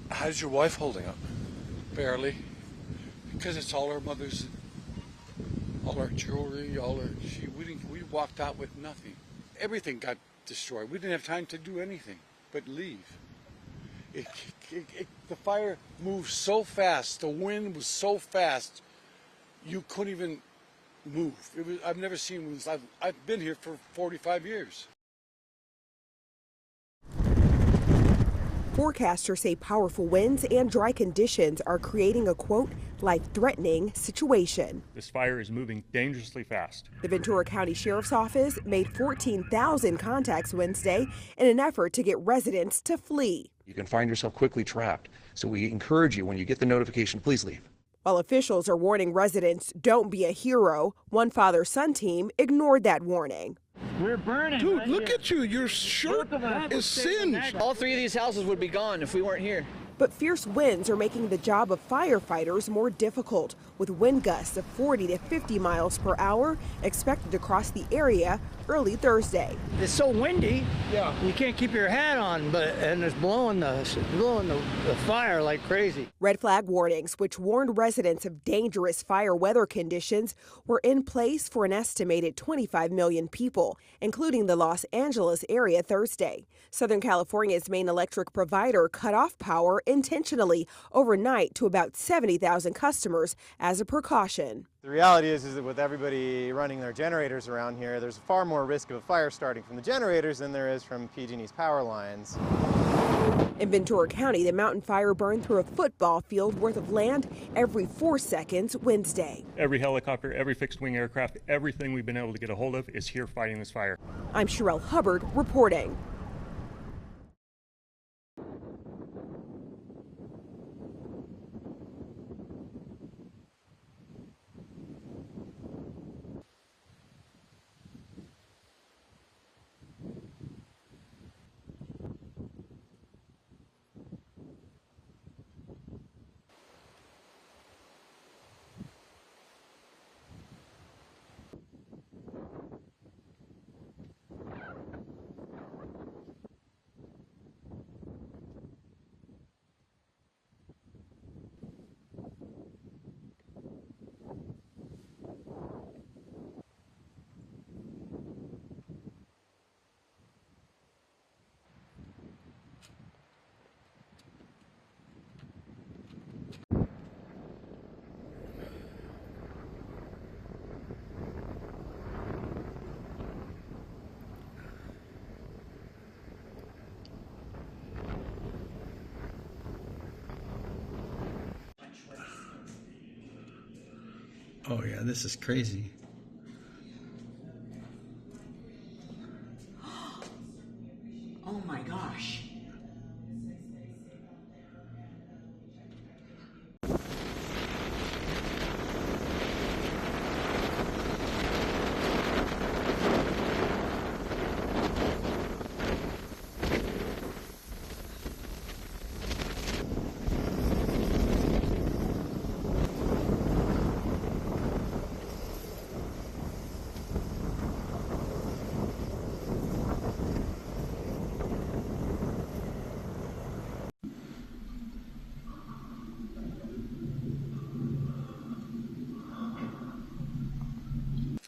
How's your wife holding up? Barely. Because it's all her mother's, all her jewelry, we walked out with nothing. Everything got destroyed. We didn't have time to do anything but leave. The fire moved so fast, the wind was so fast, you couldn't even move. I've never seen winds. I've been here for 45 years. Forecasters say powerful winds and dry conditions are creating a, quote, life-threatening situation. This fire is moving dangerously fast. The Ventura County Sheriff's Office made 14,000 contacts Wednesday in an effort to get residents to flee. You can find yourself quickly trapped, so we encourage you, when you get the notification, please leave. While officials are warning residents, don't be a hero, one father-son team ignored that warning. We're burning. Dude, look at you. Your shirt is singed. All three of these houses would be gone if we weren't here. But fierce winds are making the job of firefighters more difficult, with wind gusts of 40 to 50 miles per hour expected across the area early Thursday. It's so windy, you can't keep your hat on, and it's blowing the fire like crazy. Red flag warnings, which warned residents of dangerous fire weather conditions, were in place for an estimated 25 million people, including the Los Angeles area Thursday. Southern California's main electric provider cut off power intentionally overnight to about 70,000 customers as a precaution. The reality is that with everybody running their generators around here, there's far more risk of a fire starting from the generators than there is from PG&E's power lines. In Ventura County, the mountain fire burned through a football field worth of land every 4 seconds Wednesday. Every helicopter, every fixed-wing aircraft, everything we've been able to get a hold of is here fighting this fire. I'm Sherelle Hubbard reporting. Oh yeah, this is crazy. Oh my gosh.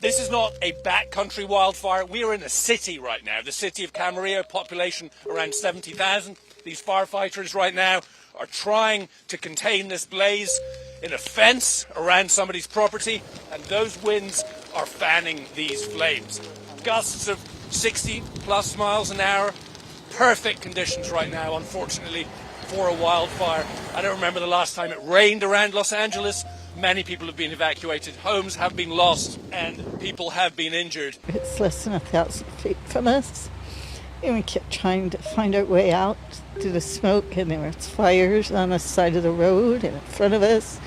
This is not a backcountry wildfire. We are in a city right now, the city of Camarillo, population around 70,000. These firefighters right now are trying to contain this blaze in a fence around somebody's property, and those winds are fanning these flames. Gusts of 60 plus miles an hour. Perfect conditions right now, unfortunately, for a wildfire. I don't remember the last time it rained around Los Angeles. Many people have been evacuated, homes have been lost, and people have been injured. It's less than 1,000 feet from us, and we kept trying to find our way out through the smoke, and there was fires on the side of the road and in front of us,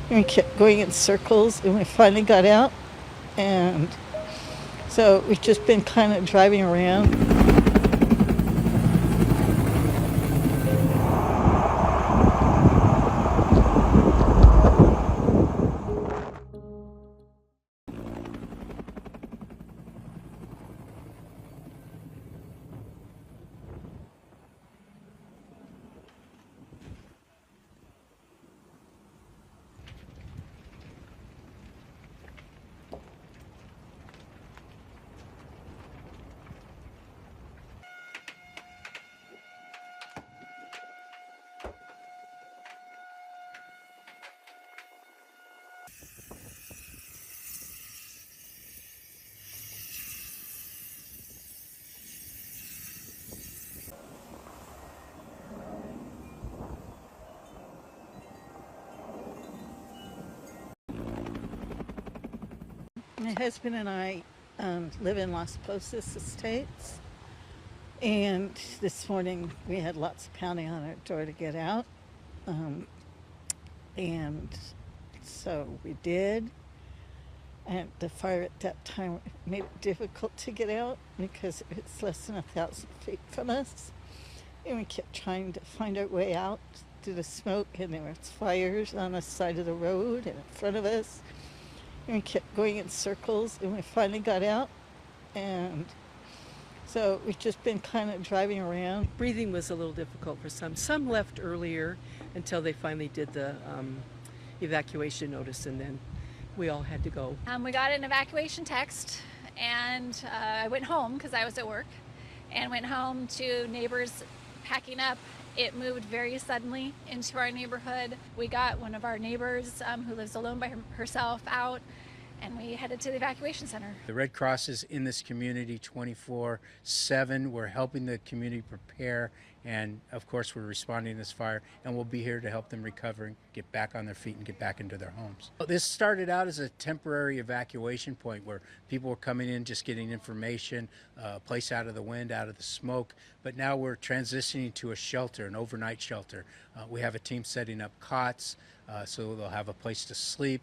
and we kept going in circles, and we finally got out, and so we've just been kind of driving around. My husband and I live in Las Posas Estates, and this morning we had lots of pounding on our door to get out, and so we did. And the fire at that time made it difficult to get out because it's less than 1,000 feet from us. And we kept trying to find our way out through the smoke, and there was fires on the side of the road and in front of us. And we kept going in circles, and we finally got out. And so we've just been kind of driving around. Breathing was a little difficult for some. Some left earlier until they finally did the evacuation notice, and then we all had to go. We got an evacuation text, and I went home because I was at work, and went home to neighbors packing up. It moved very suddenly into our neighborhood. We got one of our neighbors who lives alone by herself out, and we headed to the evacuation center. The Red Cross is in this community 24/7. We're helping the community prepare, and of course we're responding to this fire, and we'll be here to help them recover and get back on their feet and get back into their homes. This started out as a temporary evacuation point where people were coming in just getting information, a place out of the wind, out of the smoke, but now we're transitioning to a shelter, an overnight shelter. We have a team setting up cots so they'll have a place to sleep.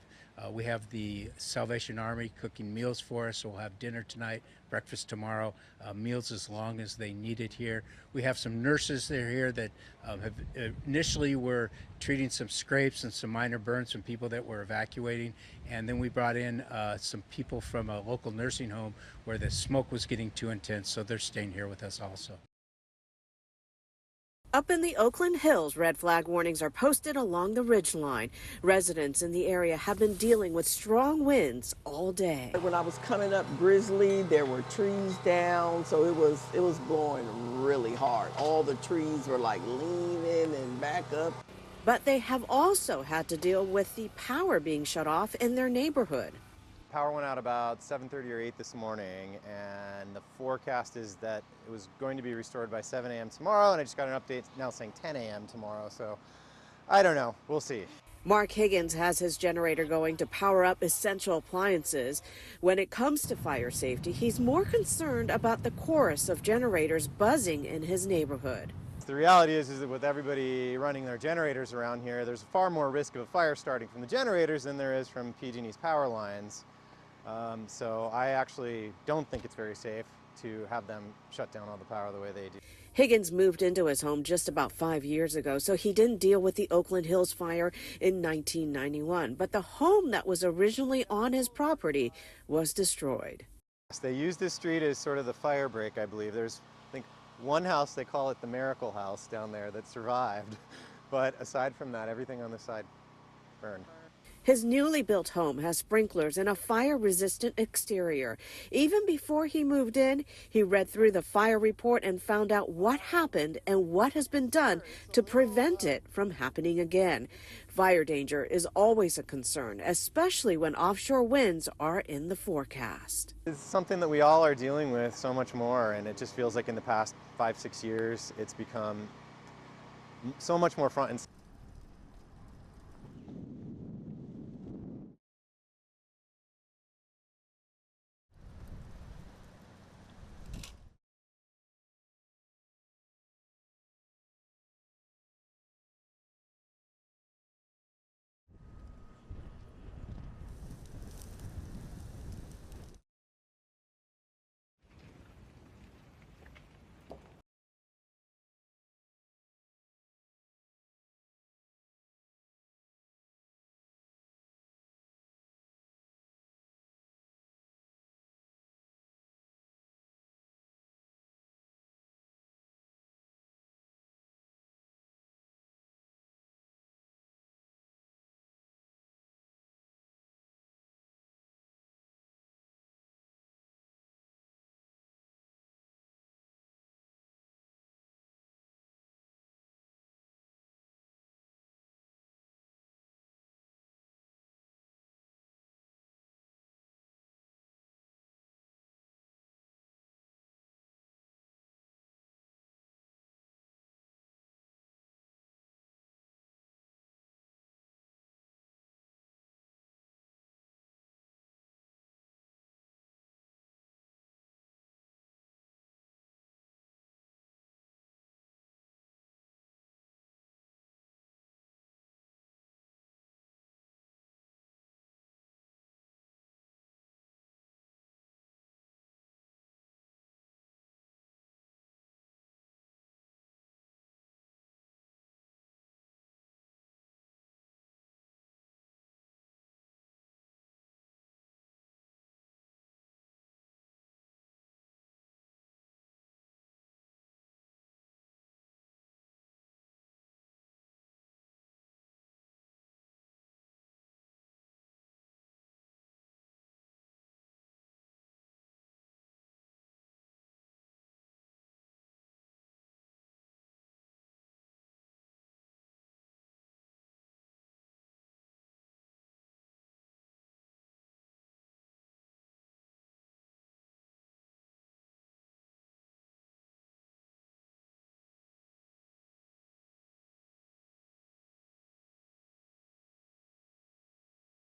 We have the Salvation Army cooking meals for us, so we'll have dinner tonight, breakfast tomorrow, meals as long as they need it here. We have some nurses that are here that have initially were treating some scrapes and some minor burns from people that were evacuating, and then we brought in some people from a local nursing home where the smoke was getting too intense, so they're staying here with us also. Up in the Oakland Hills, red flag warnings are posted along the ridgeline. Residents in the area have been dealing with strong winds all day. When I was coming up Grizzly, there were trees down, so it was blowing really hard. All the trees were like leaning and back up. But they have also had to deal with the power being shut off in their neighborhood. Power went out about 7:30 or 8 this morning, and the forecast is that it was going to be restored by 7 a.m. tomorrow, and I just got an update now saying 10 a.m. tomorrow, so I don't know. We'll see. Mark Higgins has his generator going to power up essential appliances. When it comes to fire safety, he's more concerned about the chorus of generators buzzing in his neighborhood. The reality is that with everybody running their generators around here, there's far more risk of a fire starting from the generators than there is from PG&E's power lines. So I actually don't think it's very safe to have them shut down all the power the way they do. Higgins moved into his home just about 5 years ago, so he didn't deal with the Oakland Hills fire in 1991. But the home that was originally on his property was destroyed. They use this street as sort of the fire break, I believe. There's, I think, one house, they call it the Miracle House down there, that survived. But aside from that, everything on the side burned. His newly built home has sprinklers and a fire-resistant exterior. Even before he moved in, he read through the fire report and found out what happened and what has been done to prevent it from happening again. Fire danger is always a concern, especially when offshore winds are in the forecast. It's something that we all are dealing with so much more, and it just feels like in the past 5-6 years, it's become so much more front and center.